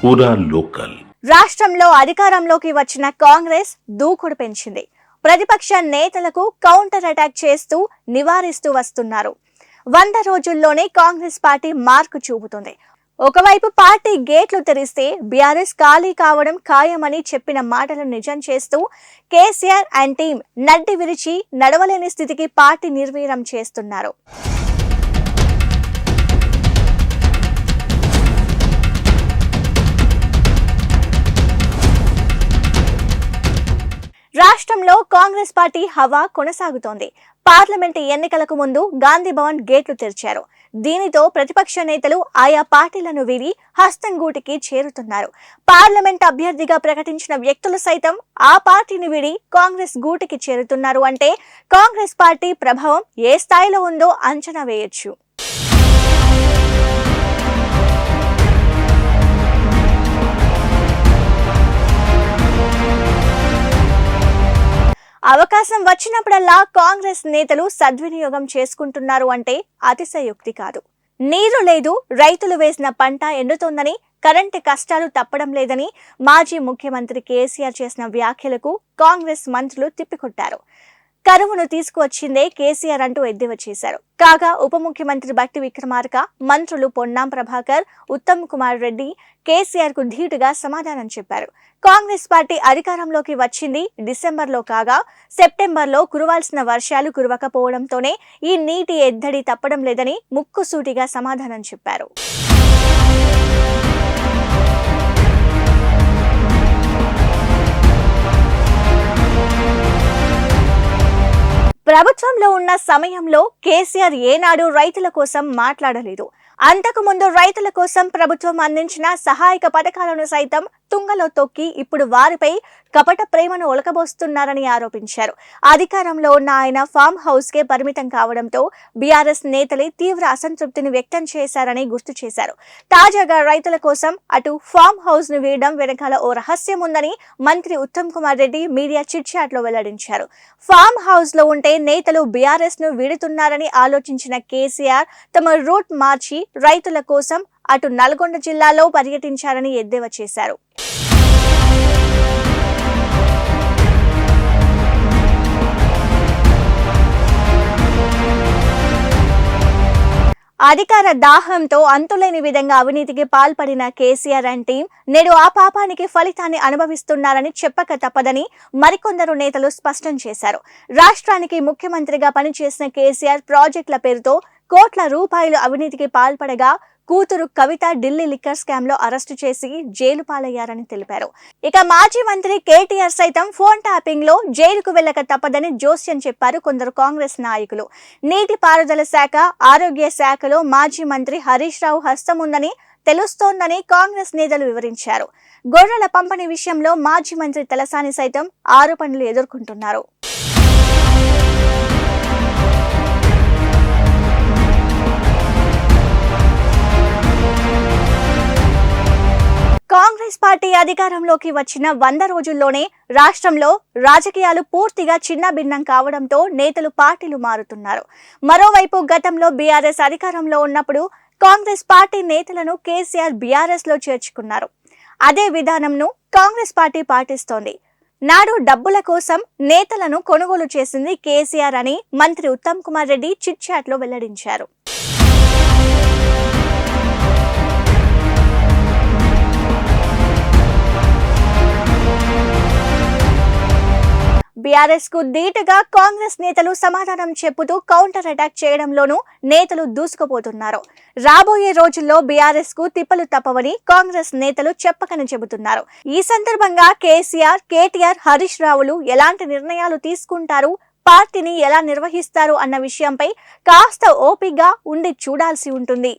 పూరా లోకల్. రాష్ట్రంలో అధికారంలోకి వచ్చిన కాంగ్రెస్ దూకుడు పెంచింది. ప్రతిపక్ష నేతలకు కౌంటర్ అటాక్ చేస్తూ నివారిస్తూ వస్తున్నారు. 100 రోజుల్లోనే కాంగ్రెస్ పార్టీ మార్కు చూపుతుంది. ఒకవైపు పార్టీ గేట్లు తెరిస్తే బీఆర్ఎస్ ఖాళీ కావడం ఖాయమని చెప్పిన మాటలను నిజం చేస్తూ కేసీఆర్ అండ్ టీం నడ్డి విరిచి నడవలేని స్థితికి పార్టీ నిర్వీర్యం చేస్తున్నారు. రాష్ట్రంలో కాంగ్రెస్ పార్టీ హవా కొనసాగుతోంది. పార్లమెంటు ఎన్నికలకు ముందు గాంధీ భవన్ గేట్లు తెరిచారు. దీనితో ప్రతిపక్ష నేతలు ఆయా పార్టీలను వీడి హస్తంగూటికి చేరుతున్నారు. పార్లమెంట్ అభ్యర్థిగా ప్రకటించిన వ్యక్తులు సైతం ఆ పార్టీని వీడి కాంగ్రెస్ గూటికి చేరుతున్నారు అంటే కాంగ్రెస్ పార్టీ ప్రభావం ఏ స్థాయిలో ఉందో అంచనా వేయొచ్చు. అవకాశం వచ్చినప్పుడల్లా కాంగ్రెస్ నేతలు సద్వినియోగం చేసుకుంటున్నారు అంటే అతిశయోక్తి కాదు. నీరు లేదు, రైతులు వేసిన పంట ఎండుతోందని, కరెంటు కష్టాలు తప్పడం లేదని మాజీ ముఖ్యమంత్రి కేసీఆర్ చేసిన వ్యాఖ్యలకు కాంగ్రెస్ మంత్రులు తిప్పికొట్టారు. కరువును తీసుకువచ్చిందే కేసీఆర్ అంటూ ఎద్దేవా చేశారు. కాగా ఉప ముఖ్యమంత్రి బట్టి విక్రమార్క, మంత్రులు పొన్నాం ప్రభాకర్, ఉత్తమ్ కుమార్ రెడ్డి కేసీఆర్ కు ధీటుగా సమాధానం చెప్పారు. కాంగ్రెస్ పార్టీ అధికారంలోకి వచ్చింది డిసెంబర్లో కాగా సెప్టెంబర్లో కురవాల్సిన వర్షాలు కురవకపోవడంతోనే ఈ నీటి ఎద్దడి తప్పడం లేదని ముక్కుసూటిగా సమాధానం చెప్పారు. ప్రభుత్వంలో ఉన్న సమయంలో కేసీఆర్ ఏనాడు రైతుల కోసం మాట్లాడలేదు. అంతకుముందు రైతుల కోసం ప్రభుత్వం అందించిన సహాయక పథకాలను సైతం తుంగలో తొక్కి ఇప్పుడు వారిపై కపట ప్రేమను ఒలకబోస్తున్నారని ఆరోపించారు. అధికారంలో ఉన్న ఆయన ఫామ్ హౌస్ కే పరిమితం కావడంతో బీఆర్ఎస్ నేతలే తీవ్ర అసంతృప్తిని వ్యక్తం చేశారని గుర్తు చేశారు. తాజాగా రైతుల కోసం అటు ఫామ్ హౌస్ ను వీయడం వెనకాల ఓ రహస్యం ఉందని మంత్రి Uttam Kumar Reddy media chit chat లో వెల్లడించారు. ఫామ్ హౌస్ లో ఉంటే నేతలు బీఆర్ఎస్ ను వీడుతున్నారని ఆలోచించిన కేసీఆర్ తమ రూట్ మార్చి రైతుల కోసం అటు నల్గొండ జిల్లాలో పర్యటించారని ఎద్దేవా చేశారు. అధికార దాహంతో అంతులేని విధంగా అవినీతికి పాల్పడిన కేసీఆర్ అండ్ టీం నేడు ఆ పాపానికి ఫలితాన్ని అనుభవిస్తున్నారని చెప్పక తప్పదని మరికొందరు నేతలు స్పష్టం చేశారు. రాష్ట్రానికి ముఖ్యమంత్రిగా పనిచేసిన కేసీఆర్ ప్రాజెక్టుల పేరుతో కోట్ల రూపాయలు అవినీతికి పాల్పడగా కూతురు కవిత ఢిల్లీ లిక్కర్ స్కామ్ లో అరెస్టు చేసి జైలు పాలయ్యారని తెలిపారు. ఇక మాజీ మంత్రి కేటీఆర్ సైతం ఫోన్ ట్యాపింగ్ లో జైలుకు వెళ్లక తప్పదని జోస్యం చెప్పారు కొందరు కాంగ్రెస్ నాయకులు. నీటిపారుదల శాఖ, ఆరోగ్య శాఖలో మాజీ మంత్రి హరీష్ రావు హస్తం ఉందని తెలుస్తోందని కాంగ్రెస్ నేతలు వివరించారు. గొర్రెల పంపిణీ విషయంలో మాజీ మంత్రి తలసాని సైతం ఆరోపణలు ఎదుర్కొంటున్నారు. కాంగ్రెస్ పార్టీ అధికారంలోకి వచ్చిన 100 రోజుల్లోనే రాష్ట్రంలో రాజకీయాలు పూర్తిగా చిన్నభిన్నం కావడంతో నేతలు పార్టీలు మారుతున్నారు. మరోవైపు గతంలో బీఆర్ఎస్ అధికారంలో ఉన్నప్పుడు కాంగ్రెస్ పార్టీ నేతలను కేసీఆర్ బీఆర్ఎస్ లో చేర్చుకున్నారు. అదే విధానంను కాంగ్రెస్ పార్టీ పాటిస్తోంది. నాడు డబ్బుల కోసం నేతలను కొనుగోలు చేసింది కేసీఆర్ అని మంత్రి ఉత్తమ్ కుమార్ రెడ్డి చిట్ చాట్ లో వెల్లడించారు. బీఆర్ఎస్ కు ధీటుగా కాంగ్రెస్ నేతలు సమాధానం చెప్పుతూ కౌంటర్ అటాక్ చేయడంలోనూ నేతలు దూసుకుపోతున్నారు. రాబోయే రోజుల్లో బీఆర్ఎస్ కు తిప్పలు తప్పవని కాంగ్రెస్ నేతలు చెప్పకని చెబుతున్నారు. ఈ సందర్భంగా కేసీఆర్, కేటీఆర్, హరీష్ రావులు ఎలాంటి నిర్ణయాలు తీసుకుంటారు, పార్టీని ఎలా నిర్వహిస్తారు అన్న విషయంపై కాస్త ఓపికగా ఉండి చూడాల్సి ఉంటుంది.